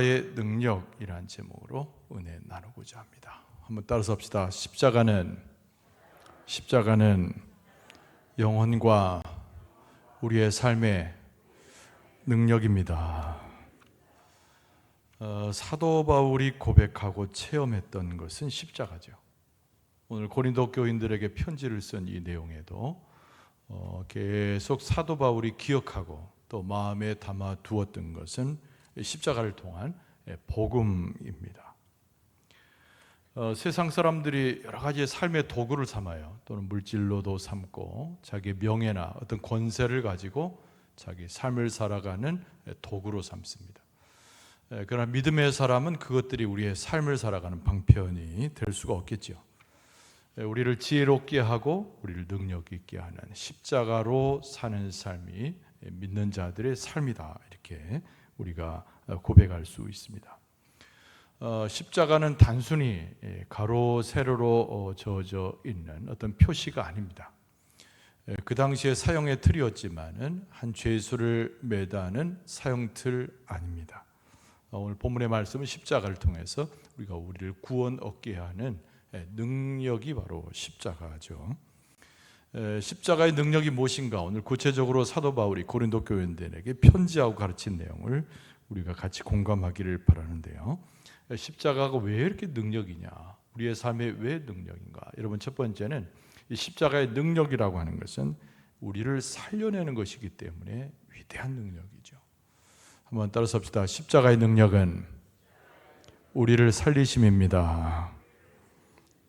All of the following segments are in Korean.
의 능력이란 제목으로 은혜 나누고자 합니다. 한번 따라서 합시다. 십자가는 영혼과 우리의 삶의 능력입니다. 사도 바울이 고백하고 체험했던 것은 십자가죠. 오늘 고린도 교인들에게 편지를 쓴 이 내용에도 계속 사도 바울이 기억하고 또 마음에 담아 두었던 것은 십자가를 통한 복음입니다. 세상 사람들이 여러 가지 삶의 도구를 삼아요. 또는 물질로도 삼고 자기의 명예나 어떤 권세를 가지고 자기 삶을 살아가는 도구로 삼습니다. 그러나 믿음의 사람은 그것들이 우리의 삶을 살아가는 방편이 될 수가 없겠죠. 우리를 지혜롭게 하고 우리를 능력 있게 하는 십자가로 사는 삶이 믿는 자들의 삶이다, 이렇게 우리가 고백할 수 있습니다. 십자가는 단순히 가로 세로로 저어져 있는 어떤 표시가 아닙니다. 그 당시에 사형의 틀이었지만은 한 죄수를 매다는 사형틀 아닙니다. 오늘 본문의 말씀은 십자가를 통해서 우리를 구원 얻게 하는 능력이 바로 십자가죠. 십자가의 능력이 무엇인가, 오늘 구체적으로 사도 바울이 고린도 교인들에게 편지하고 가르친 내용을 우리가 같이 공감하기를 바라는데요. 십자가가 왜 이렇게 능력이냐, 우리의 삶에 왜 능력인가. 여러분, 첫 번째는 이 십자가의 능력이라고 하는 것은 우리를 살려내는 것이기 때문에 위대한 능력이죠. 한번 따라서 합시다. 십자가의 능력은 우리를 살리심입니다.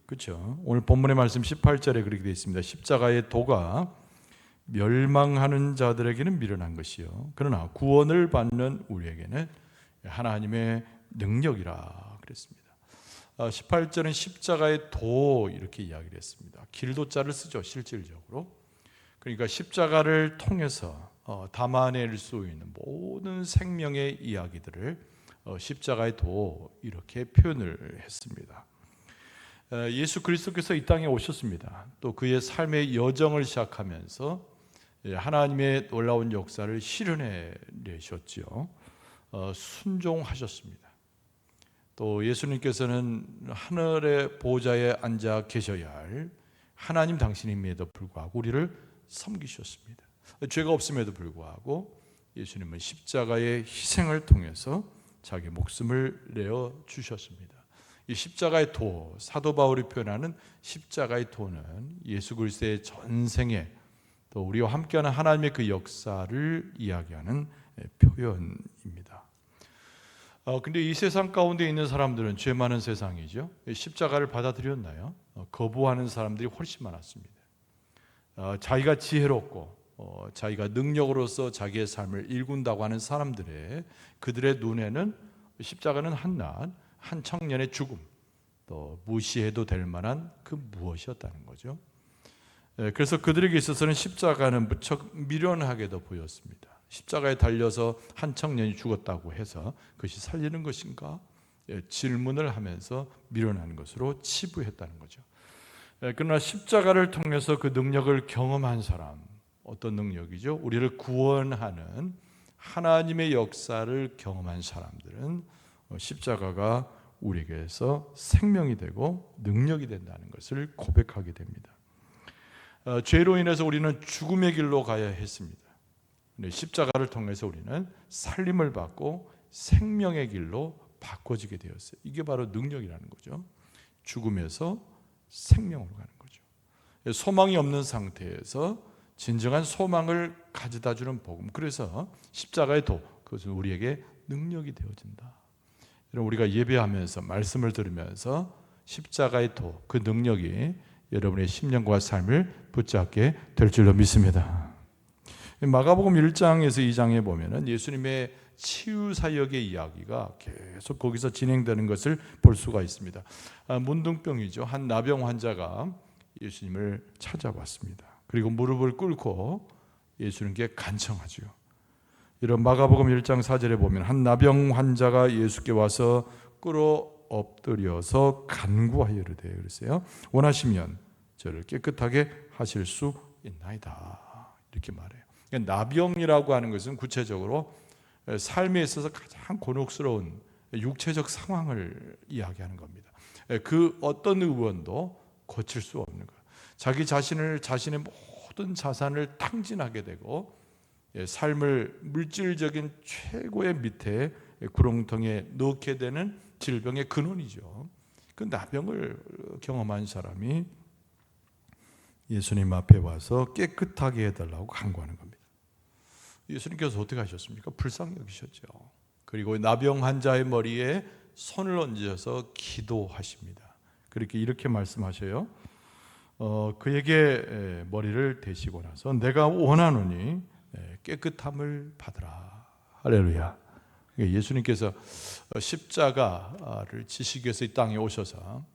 그렇죠? 오늘 본문의 말씀 18절에 그렇게 되어 있습니다. 십자가의 도가 멸망하는 자들에게는 미련한 것이요, 그러나 구원을 받는 우리에게는 하나님의 능력이라 그랬습니다. 18절은 십자가의 도 이렇게 이야기를 했습니다. 길도자를 쓰죠, 실질적으로. 그러니까 십자가를 통해서 담아낼 수 있는 모든 생명의 이야기들을 십자가의 도 이렇게 표현을 했습니다. 예수 그리스도께서 이 땅에 오셨습니다. 또 그의 삶의 여정을 시작하면서 하나님의 놀라운 역사를 실현해 내셨죠. 순종하셨습니다. 또 예수님께서는 하늘의 보좌에 앉아 계셔야 할 하나님 당신임에도 불구하고 우리를 섬기셨습니다. 죄가 없음에도 불구하고 예수님은 십자가의 희생을 통해서 자기 목숨을 내어 주셨습니다. 이 십자가의 도, 사도 바울이 표현하는 십자가의 도는 예수 그리스도의 전생에 또 우리와 함께하는 하나님의 그 역사를 이야기하는 표현입니다. 근데 이 세상 가운데 있는 사람들은, 죄 많은 세상이죠, 십자가를 받아들였나요? 거부하는 사람들이 훨씬 많았습니다. 자기가 지혜롭고 자기가 능력으로서 자기의 삶을 일군다고 하는 그들의 눈에는 십자가는 한낱 한 청년의 죽음, 또 무시해도 될 만한 그 무엇이었다는 거죠. 그래서 그들에게 있어서는 십자가는 무척 미련하게도 보였습니다. 십자가에 달려서 한 청년이 죽었다고 해서 그것이 살리는 것인가? 질문을 하면서 미련한 것으로 치부했다는 거죠. 그러나 십자가를 통해서 그 능력을 경험한 사람, 어떤 능력이죠? 우리를 구원하는 하나님의 역사를 경험한 사람들은 십자가가 우리에게서 생명이 되고 능력이 된다는 것을 고백하게 됩니다. 죄로 인해서 우리는 죽음의 길로 가야 했습니다. 근데 십자가를 통해서 우리는 살림을 받고 생명의 길로 바꿔지게 되었어요. 이게 바로 능력이라는 거죠. 죽음에서 생명으로 가는 거죠. 소망이 없는 상태에서 진정한 소망을 가져다 주는 복음. 그래서 십자가의 도, 그것은 우리에게 능력이 되어진다. 여러분, 우리가 예배하면서 말씀을 들으면서 십자가의 도, 그 능력이 여러분의 심령과 삶을 붙잡게 될 줄로 믿습니다. 마가복음 1장에서 2장에 보면은 예수님의 치유 사역의 이야기가 계속 거기서 진행되는 것을 볼 수가 있습니다. 문둥병이죠. 한 나병 환자가 예수님을 찾아왔습니다. 그리고 무릎을 꿇고 예수님께 간청하죠. 이런 마가복음 1장 4절에 보면 한 나병 환자가 예수께 와서 꿇어 엎드려서 간구하여 이르되, 그랬어요. 원하시면 저를 깨끗하게 하실 수 있나이다, 이렇게 말해요. 나병이라고 하는 것은 구체적으로 삶에 있어서 가장 곤혹스러운 육체적 상황을 이야기하는 겁니다. 그 어떤 의원도 고칠 수 없는 거예요. 자신의 모든 자산을 탕진하게 되고 삶을 물질적인 최고의 밑에 구렁텅이에 넣게 되는 질병의 근원이죠. 그 나병을 경험한 사람이 예수님 앞에 와서 깨끗하게 해달라고 간구하는 겁니다. 예수님께서 어떻게 하셨습니까? 불쌍히 여기셨죠. 그리고 나병 환자의 머리에 손을 얹으셔서 기도하십니다. 이렇게 말씀하셔요. 그에게 머리를 대시고 나서 내가 원하노니 깨끗함을 받으라. 할렐루야. 예수님께서 십자가를 지시기 위해서 이 땅에 오셔서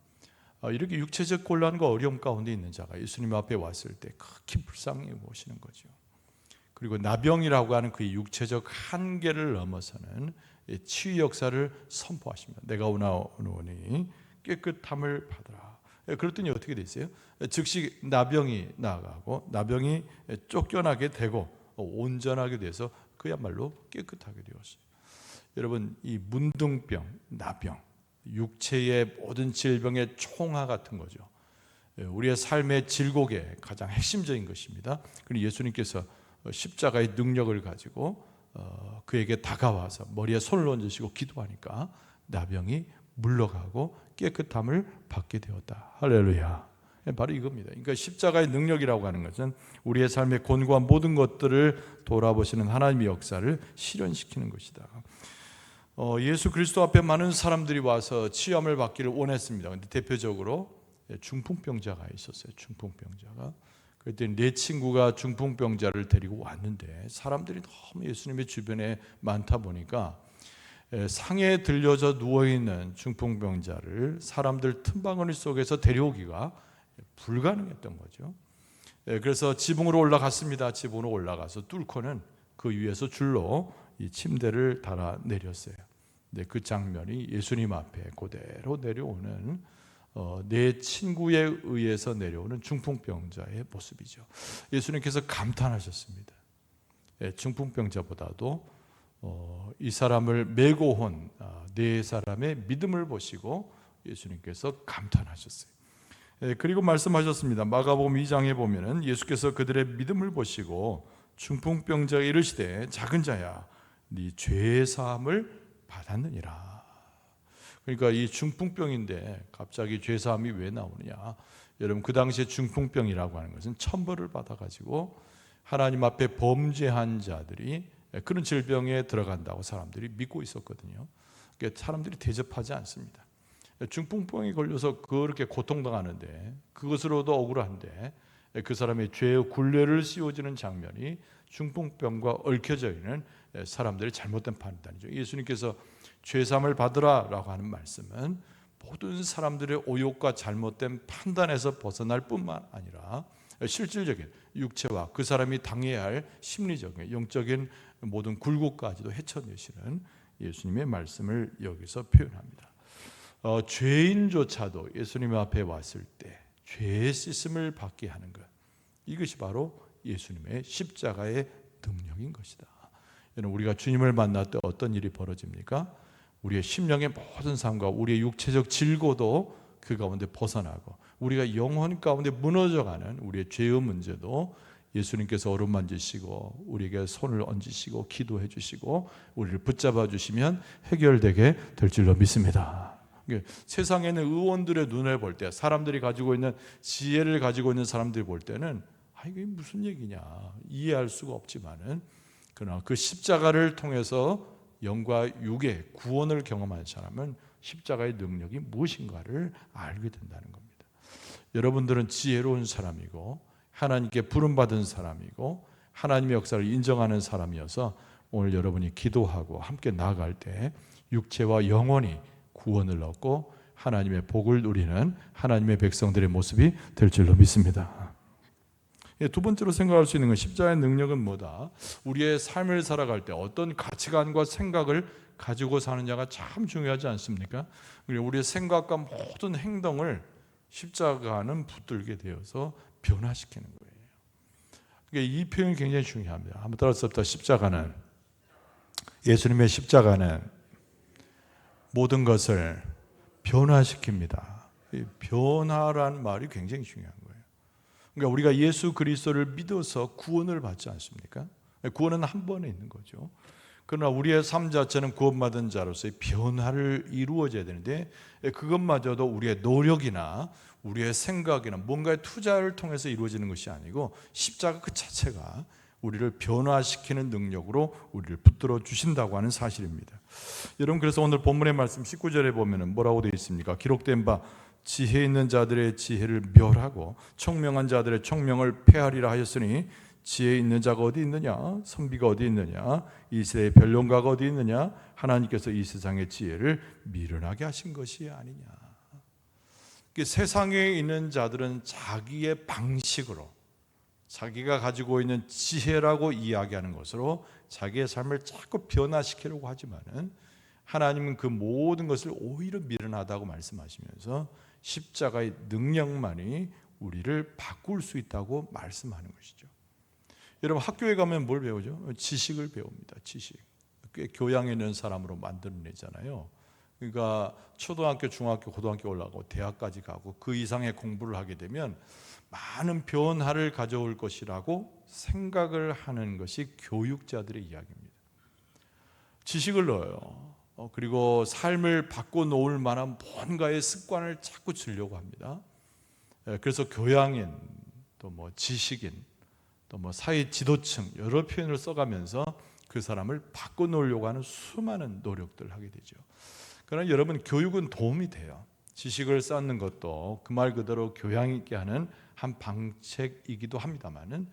이렇게 육체적 곤란과 어려움 가운데 있는 자가 예수님 앞에 왔을 때 극히 불쌍히 보시는 거죠. 그리고 나병이라고 하는 그 육체적 한계를 넘어서는 치유 역사를 선포하십니다. 내가 원하노니 깨끗함을 받으라. 그랬더니 어떻게 됐어요? 즉시 나병이 나가고 나병이 쫓겨나게 되고 온전하게 돼서 그야말로 깨끗하게 되었어요. 여러분, 이 문둥병, 나병, 육체의 모든 질병의 총화 같은 거죠. 우리의 삶의 질곡의 가장 핵심적인 것입니다. 그리고 예수님께서 십자가의 능력을 가지고 그에게 다가와서 머리에 손을 얹으시고 기도하니까 나병이 물러가고 깨끗함을 받게 되었다. 할렐루야. 바로 이겁니다. 그러니까 십자가의 능력이라고 하는 것은 우리의 삶의 곤고한 모든 것들을 돌아보시는 하나님의 역사를 실현시키는 것이다. 예수 그리스도 앞에 많은 사람들이 와서 치유함을 받기를 원했습니다. 그런데 대표적으로 중풍병자가 있었어요. 중풍병자가. 그랬더니 내 친구가 중풍병자를 데리고 왔는데 사람들이 너무 예수님의 주변에 많다 보니까 상에 들려져 누워있는 중풍병자를 사람들 틈바구니 속에서 데려오기가 불가능했던 거죠. 그래서 지붕으로 올라갔습니다. 지붕으로 올라가서 뚫고는 그 위에서 줄로 이 침대를 달아 내렸어요. 그 장면이 예수님 앞에 그대로 내려오는 내 친구에 의해서 내려오는 중풍병자의 모습이죠. 예수님께서 감탄하셨습니다. 중풍병자보다도 이 사람을 메고 온 네 사람의 믿음을 보시고 예수님께서 감탄하셨어요. 그리고 말씀하셨습니다. 마가복음 2장에 보면은 예수께서 그들의 믿음을 보시고 중풍병자에게 이르시되 작은 자야 네 죄 사함을 받았느니라. 그러니까 이 중풍병인데 갑자기 죄 사함이 왜 나오느냐? 여러분, 그 당시에 중풍병이라고 하는 것은 천벌을 받아가지고 하나님 앞에 범죄한 자들이 그런 질병에 들어간다고 사람들이 믿고 있었거든요. 그러니까 사람들이 대접하지 않습니다. 중풍병이 걸려서 그렇게 고통당하는데 그것으로도 억울한데 그 사람의 죄의 굴레를 씌워지는 장면이 중풍병과 얽혀져 있는 사람들의 잘못된 판단이죠. 예수님께서 죄사함을 받으라라고 하는 말씀은 모든 사람들의 오욕과 잘못된 판단에서 벗어날 뿐만 아니라 실질적인 육체와 그 사람이 당해야 할 심리적인 영적인 모든 굴곡까지도 헤쳐내시는 예수님의 말씀을 여기서 표현합니다. 죄인조차도 예수님 앞에 왔을 때 죄의 씻음을 받게 하는 것, 이것이 바로 예수님의 십자가의 능력인 것이다. 여러분, 우리가 주님을 만날 때 어떤 일이 벌어집니까? 우리의 심령의 모든 삶과 우리의 육체적 질고도 그 가운데 벗어나고 우리가 영혼 가운데 무너져가는 우리의 죄의 문제도 예수님께서 어루만지시고 우리에게 손을 얹으시고 기도해 주시고 우리를 붙잡아 주시면 해결되게 될 줄로 믿습니다. 세상에는 의원들의 눈을 볼 때, 사람들이 가지고 있는 지혜를 가지고 있는 사람들이 볼 때는 이게 무슨 얘기냐 이해할 수가 없지만은, 그러나 그 십자가를 통해서 영과 육의 구원을 경험한 사람은 십자가의 능력이 무엇인가를 알게 된다는 겁니다. 여러분들은 지혜로운 사람이고 하나님께 부름받은 사람이고 하나님의 역사를 인정하는 사람이어서 오늘 여러분이 기도하고 함께 나아갈 때 육체와 영혼이 구원을 얻고 하나님의 복을 누리는 하나님의 백성들의 모습이 될 줄로 믿습니다. 두 번째로 생각할 수 있는 건 십자가의 능력은 뭐다? 우리의 삶을 살아갈 때 어떤 가치관과 생각을 가지고 사느냐가 참 중요하지 않습니까? 우리의 생각과 모든 행동을 십자가는 붙들게 되어서 변화시키는 거예요. 이 표현이 굉장히 중요합니다. 한번 따라서 십자가는, 예수님의 십자가는 모든 것을 변화시킵니다. 이 변화란 말이 굉장히 중요한 거예요. 그러니까 우리가 예수 그리스도를 믿어서 구원을 받지 않습니까? 구원은 한 번에 있는 거죠. 그러나 우리의 삶 자체는 구원받은 자로서의 변화를 이루어져야 되는데, 그것마저도 우리의 노력이나 우리의 생각이나 뭔가의 투자를 통해서 이루어지는 것이 아니고 십자가 그 자체가 우리를 변화시키는 능력으로 우리를 붙들어 주신다고 하는 사실입니다. 여러분, 그래서 오늘 본문의 말씀 19절에 보면 뭐라고 되어 있습니까? 기록된 바 지혜 있는 자들의 지혜를 멸하고 총명한 자들의 총명을 폐하리라 하였으니, 지혜 있는 자가 어디 있느냐? 선비가 어디 있느냐? 이 세대의 변론가가 어디 있느냐? 하나님께서 이 세상의 지혜를 미련하게 하신 것이 아니냐. 세상에 있는 자들은 자기의 방식으로, 자기가 가지고 있는 지혜라고 이야기하는 것으로 자기의 삶을 자꾸 변화시키려고 하지만은, 하나님은 그 모든 것을 오히려 미련하다고 말씀하시면서 십자가의 능력만이 우리를 바꿀 수 있다고 말씀하는 것이죠. 여러분, 학교에 가면 뭘 배우죠? 지식을 배웁니다. 지식. 꽤 교양 있는 사람으로 만들어내잖아요. 그러니까 초등학교, 중학교, 고등학교 올라가고 대학까지 가고 그 이상의 공부를 하게 되면 많은 변화를 가져올 것이라고 생각을 하는 것이 교육자들의 이야기입니다. 지식을 넣어요. 그리고 삶을 바꿔놓을 만한 뭔가의 습관을 자꾸 주려고 합니다. 그래서 교양인, 또 뭐 지식인, 또 뭐 사회 지도층, 여러 표현을 써가면서 그 사람을 바꿔놓으려고 하는 수많은 노력들을 하게 되죠. 그러나 여러분, 교육은 도움이 돼요. 지식을 쌓는 것도 그 말 그대로 교양 있게 하는 한 방책이기도 합니다만은,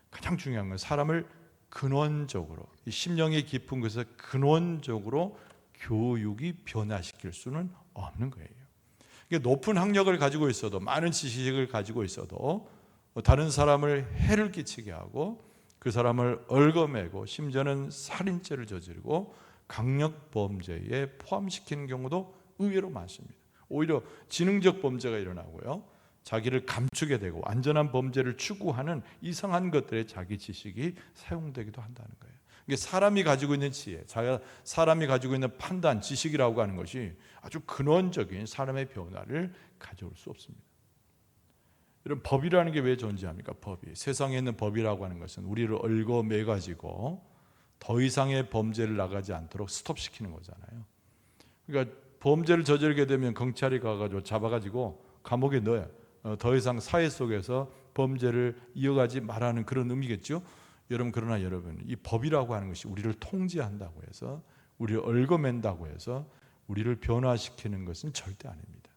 가장 중요한 건 사람을 근원적으로, 이 심령이 깊은 곳에서 근원적으로 교육이 변화시킬 수는 없는 거예요. 그러니까 높은 학력을 가지고 있어도, 많은 지식을 가지고 있어도 다른 사람을 해를 끼치게 하고 그 사람을 얽어매고 심지어는 살인죄를 저지르고 강력범죄에 포함시키는 경우도 의외로 많습니다. 오히려 지능적 범죄가 일어나고요, 자기를 감추게 되고 안전한 범죄를 추구하는 이상한 것들에 자기 지식이 사용되기도 한다는 거예요. 이게 사람이 가지고 있는 지혜, 사람이 가지고 있는 판단, 지식이라고 하는 것이 아주 근원적인 사람의 변화를 가져올 수 없습니다. 이런 법이라는 게 왜 존재합니까? 법이, 세상에 있는 법이라고 하는 것은 우리를 얽어매 가지고 더 이상의 범죄를 나가지 않도록 스톱시키는 거잖아요. 그러니까 범죄를 저지르게 되면 경찰이 가가지고 잡아가지고 감옥에 넣어요. 더 이상 사회 속에서 범죄를 이어가지 말라는 그런 의미겠죠. 여러분, 그러나 여러분, 이 법이라고 하는 것이 우리를 통제한다고 해서, 우리를 얽어맨다고 해서 우리를 변화시키는 것은 절대 아닙니다.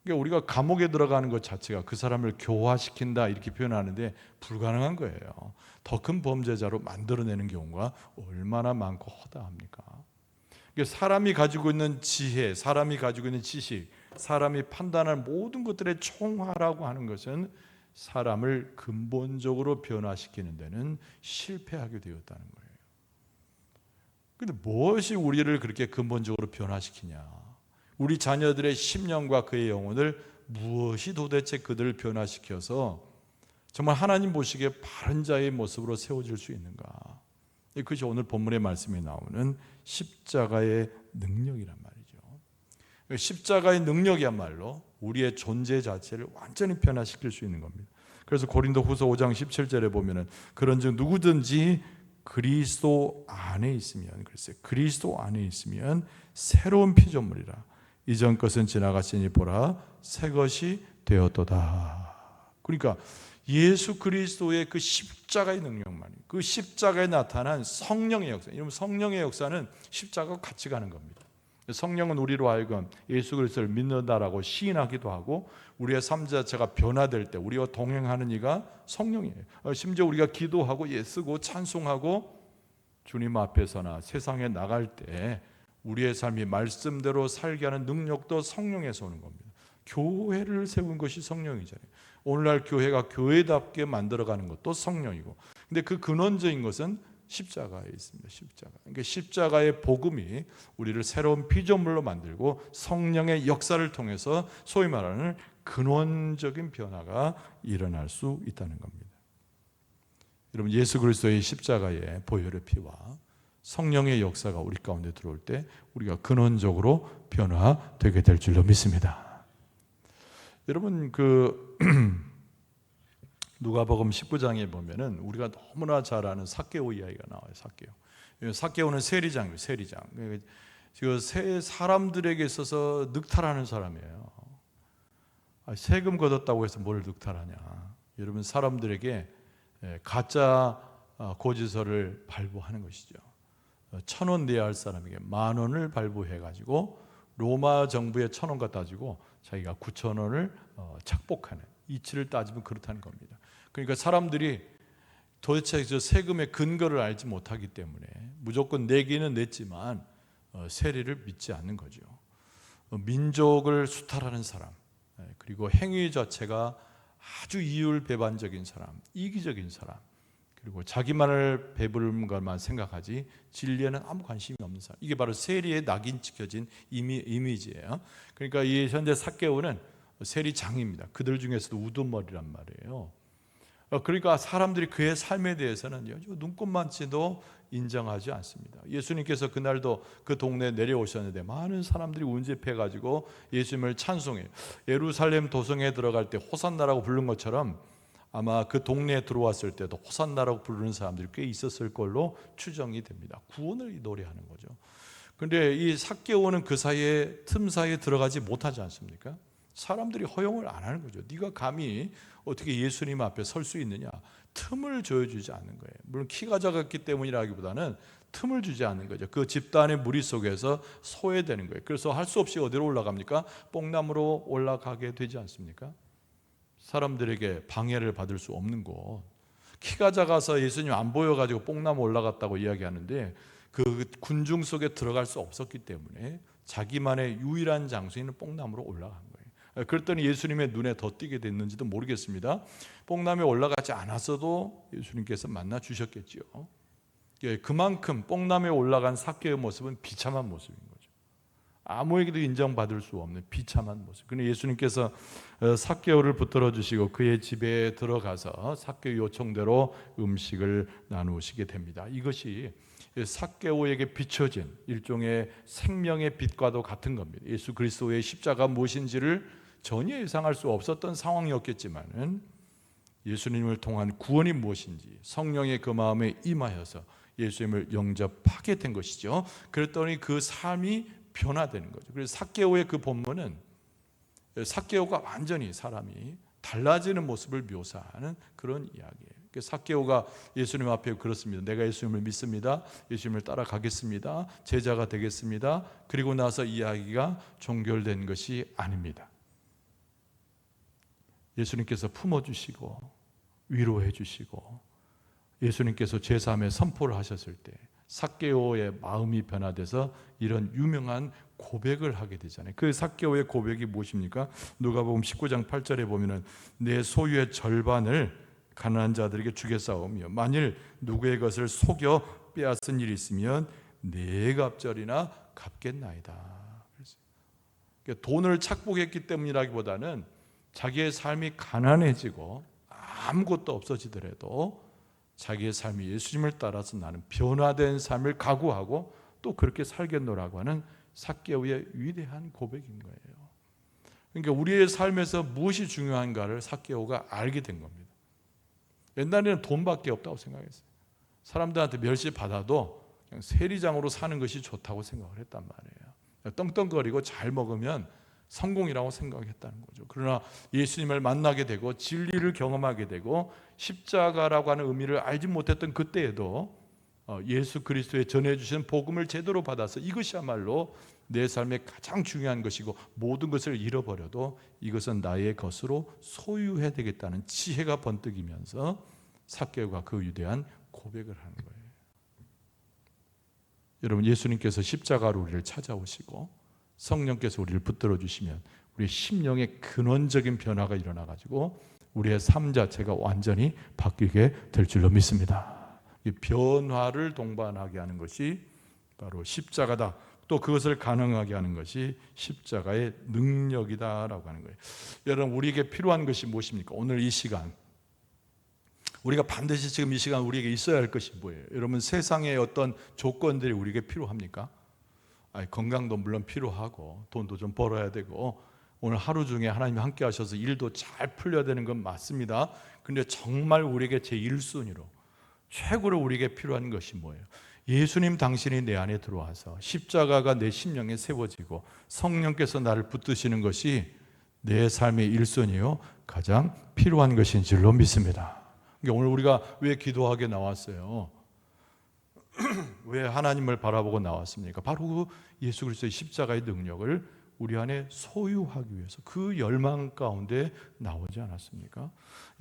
그러니까 우리가 감옥에 들어가는 것 자체가 그 사람을 교화시킨다 이렇게 표현하는데 불가능한 거예요. 더 큰 범죄자로 만들어내는 경우가 얼마나 많고 허다합니까? 그러니까 사람이 가지고 있는 지혜, 사람이 가지고 있는 지식, 사람이 판단할 모든 것들의 총화라고 하는 것은 사람을 근본적으로 변화시키는 데는 실패하게 되었다는 거예요. 그런데 무엇이 우리를 그렇게 근본적으로 변화시키냐? 우리 자녀들의 심령과 그의 영혼을 무엇이 도대체 그들을 변화시켜서 정말 하나님 보시기에 바른 자의 모습으로 세워질 수 있는가? 그것이 오늘 본문의 말씀에 나오는 십자가의 능력이란 말이죠. 십자가의 능력이야말로 우리의 존재 자체를 완전히 변화시킬 수 있는 겁니다. 그래서 고린도후서 5장 17절에 보면은, 그런즉 누구든지 그리스도 안에 있으면, 글쎄, 그리스도 안에 있으면 새로운 피조물이라. 이전 것은 지나갔으니 보라, 새 것이 되었도다. 그러니까 예수 그리스도의 그 십자가의 능력만이, 그 십자가에 나타난 성령의 역사, 이러면 성령의 역사는 십자가와 같이 가는 겁니다. 성령은 우리로 하여금 예수 그리스도를 믿는다라고 시인하기도 하고, 우리의 삶 자체가 변화될 때 우리와 동행하는 이가 성령이에요. 심지어 우리가 기도하고 예쓰고 찬송하고 주님 앞에서나 세상에 나갈 때 우리의 삶이 말씀대로 살게 하는 능력도 성령에서 오는 겁니다. 교회를 세운 것이 성령이잖아요. 오늘날 교회가 교회답게 만들어가는 것도 성령이고, 근데 그 근원적인 것은 십자가에 있습니다. 십자가. 그러니까 십자가의 복음이 우리를 새로운 피조물로 만들고 성령의 역사를 통해서 소위 말하는 근원적인 변화가 일어날 수 있다는 겁니다. 여러분, 예수 그리스도의 십자가의 보혈의 피와 성령의 역사가 우리 가운데 들어올 때 우리가 근원적으로 변화되게 될 줄로 믿습니다. 여러분 누가복음 19장에 보면은 우리가 너무나 잘 아는 삭개오 이야기가 나와요. 삭개오는 세리장이에요. 세리장. 그 사람들에게 있어서 늑탈하는 사람이에요. 세금 걷었다고 해서 뭘 늑탈하냐? 여러분 사람들에게 가짜 고지서를 발부하는 것이죠. 1,000원 내야 할 사람에게 10,000원을 발부해가지고 로마 정부에 1,000원 갖다 주고 자기가 9,000원을 착복하는, 이치를 따지면 그렇다는 겁니다. 그러니까 사람들이 도대체 저 세금의 근거를 알지 못하기 때문에 무조건 내기는 냈지만 세리를 믿지 않는 거죠. 민족을 수탈하는 사람, 그리고 행위 자체가 아주 이율배반적인 사람, 이기적인 사람, 그리고 자기만을 배부른 것만 생각하지 진리에는 아무 관심이 없는 사람, 이게 바로 세리의 낙인 찍혀진 이미지예요. 그러니까 이 현재 삭개오는 세리장입니다. 그들 중에서도 우두머리란 말이에요. 그러니까 사람들이 그의 삶에 대해서는 눈꼽만치도 인정하지 않습니다. 예수님께서 그날도 그 동네에 내려오셨는데 많은 사람들이 운집해가지고 예수님을 찬송해요. 예루살렘 도성에 들어갈 때 호산나라고 부른 것처럼 아마 그 동네에 들어왔을 때도 호산나라고 부르는 사람들이 꽤 있었을 걸로 추정이 됩니다. 구원을 노래하는 거죠. 그런데 이 삭개오는 그 사이에, 틈 사이에 들어가지 못하지 않습니까? 사람들이 허용을 안 하는 거죠. 네가 감히 어떻게 예수님 앞에 설 수 있느냐? 틈을 줘주지 않는 거예요. 물론 키가 작았기 때문이라기보다는 틈을 주지 않는 거죠. 그 집단의 무리 속에서 소외되는 거예요. 그래서 할 수 없이 어디로 올라갑니까? 뽕나무로 올라가게 되지 않습니까? 사람들에게 방해를 받을 수 없는 곳. 키가 작아서 예수님 안 보여가지고 뽕나무 올라갔다고 이야기하는데 그 군중 속에 들어갈 수 없었기 때문에 자기만의 유일한 장소인 뽕나무로 올라간 거예요. 그랬더니 예수님의 눈에 더 띄게 됐는지도 모르겠습니다. 뽕나무에 올라가지 않았어도 예수님께서 만나 주셨겠지요. 그만큼 뽕나무에 올라간 삭개오의 모습은 비참한 모습인 거죠. 아무에게도 인정받을 수 없는 비참한 모습. 그런데 예수님께서 삭개오를 붙들어 주시고 그의 집에 들어가서 삭개오 요청대로 음식을 나누시게 됩니다. 이것이 삭개오에게 비춰진 일종의 생명의 빛과도 같은 겁니다. 예수 그리스도의 십자가 무엇인지를 전혀 예상할 수 없었던 상황이었겠지만은 예수님을 통한 구원이 무엇인지 성령의 그 마음에 임하여서 예수님을 영접하게 된 것이죠. 그랬더니 그 삶이 변화되는 거죠. 그래서 삭개오의 그 본문은 삭개오가 완전히 사람이 달라지는 모습을 묘사하는 그런 이야기예요. 삭개오가 예수님 앞에 그렇습니다. 내가 예수님을 믿습니다. 예수님을 따라가겠습니다. 제자가 되겠습니다. 그리고 나서 이야기가 종결된 것이 아닙니다. 예수님께서 품어주시고 위로해 주시고 예수님께서 제3의 선포를 하셨을 때 삭개오의 마음이 변화돼서 이런 유명한 고백을 하게 되잖아요. 그 삭개오의 고백이 무엇입니까? 누가복음 19장 8절에 보면은 내 소유의 절반을 가난한 자들에게 주겠사오며 만일 누구의 것을 속여 빼앗은 일이 있으면 네 갑절이나 갚겠나이다. 그러니까 돈을 착복했기 때문이라기보다는 자기의 삶이 가난해지고 아무것도 없어지더라도 자기의 삶이 예수님을 따라서 나는 변화된 삶을 각오하고 또 그렇게 살겠노라고 하는 삭개오의 위대한 고백인 거예요. 그러니까 우리의 삶에서 무엇이 중요한가를 삭개오가 알게 된 겁니다. 옛날에는 돈밖에 없다고 생각했어요. 사람들한테 멸시 받아도 그냥 세리장으로 사는 것이 좋다고 생각을 했단 말이에요. 떵떵거리고 잘 먹으면 성공이라고 생각했다는 거죠. 그러나 예수님을 만나게 되고 진리를 경험하게 되고 십자가라고 하는 의미를 알지 못했던 그때에도 예수 그리스도의 전해주신 복음을 제대로 받아서 이것이야말로 내 삶의 가장 중요한 것이고 모든 것을 잃어버려도 이것은 나의 것으로 소유해야 되겠다는 지혜가 번뜩이면서 삭개오가 그 위대한 고백을 하는 거예요. 여러분, 예수님께서 십자가로 우리를 찾아오시고 성령께서 우리를 붙들어 주시면 우리의 심령의 근원적인 변화가 일어나가지고 우리의 삶 자체가 완전히 바뀌게 될 줄로 믿습니다. 이 변화를 동반하게 하는 것이 바로 십자가다. 또 그것을 가능하게 하는 것이 십자가의 능력이다라고 하는 거예요. 여러분, 우리에게 필요한 것이 무엇입니까? 오늘 이 시간 우리가 반드시 지금 이 시간 우리에게 있어야 할 것이 뭐예요? 여러분, 세상의 어떤 조건들이 우리에게 필요합니까? 건강도 물론 필요하고 돈도 좀 벌어야 되고 오늘 하루 중에 하나님이 함께 하셔서 일도 잘 풀려야 되는 건 맞습니다. 근데 정말 우리에게 제1순위로 최고로 우리에게 필요한 것이 뭐예요? 예수님 당신이 내 안에 들어와서 십자가가 내 심령에 세워지고 성령께서 나를 붙드시는 것이 내 삶의 1순위요 가장 필요한 것인 줄로 믿습니다. 그러니까 오늘 우리가 왜 기도하게 나왔어요? 왜 하나님을 바라보고 나왔습니까? 바로 그 예수 그리스도의 십자가의 능력을 우리 안에 소유하기 위해서 그 열망 가운데 나오지 않았습니까?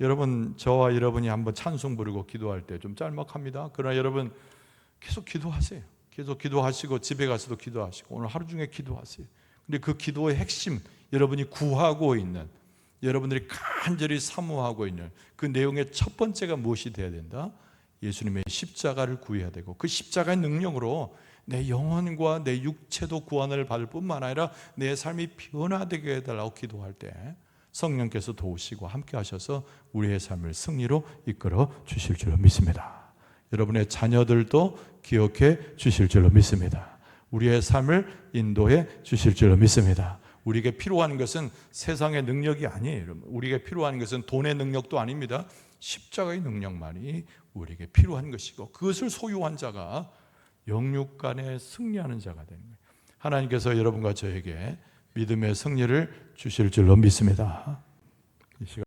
여러분, 저와 여러분이 한번 찬송 부르고 기도할 때 좀 짤막합니다. 그러나 여러분 계속 기도하세요. 계속 기도하시고 집에 가서도 기도하시고 오늘 하루 중에 기도하세요. 근데 그 기도의 핵심, 여러분이 구하고 있는, 여러분들이 간절히 사모하고 있는 그 내용의 첫 번째가 무엇이 되어야 된다? 예수님의 십자가를 구해야 되고 그 십자가의 능력으로 내 영혼과 내 육체도 구원을 받을 뿐만 아니라 내 삶이 변화되게 해달라고 기도할 때 성령께서 도우시고 함께 하셔서 우리의 삶을 승리로 이끌어 주실 줄로 믿습니다. 여러분의 자녀들도 기억해 주실 줄로 믿습니다. 우리의 삶을 인도해 주실 줄로 믿습니다. 우리에게 필요한 것은 세상의 능력이 아니에요. 우리에게 필요한 것은 돈의 능력도 아닙니다. 십자가의 능력만이 우리에게 필요한 것이고 그것을 소유한 자가 영육 간에 승리하는 자가 되는 거예요. 하나님께서 여러분과 저에게 믿음의 승리를 주실 줄로 믿습니다. 이 시간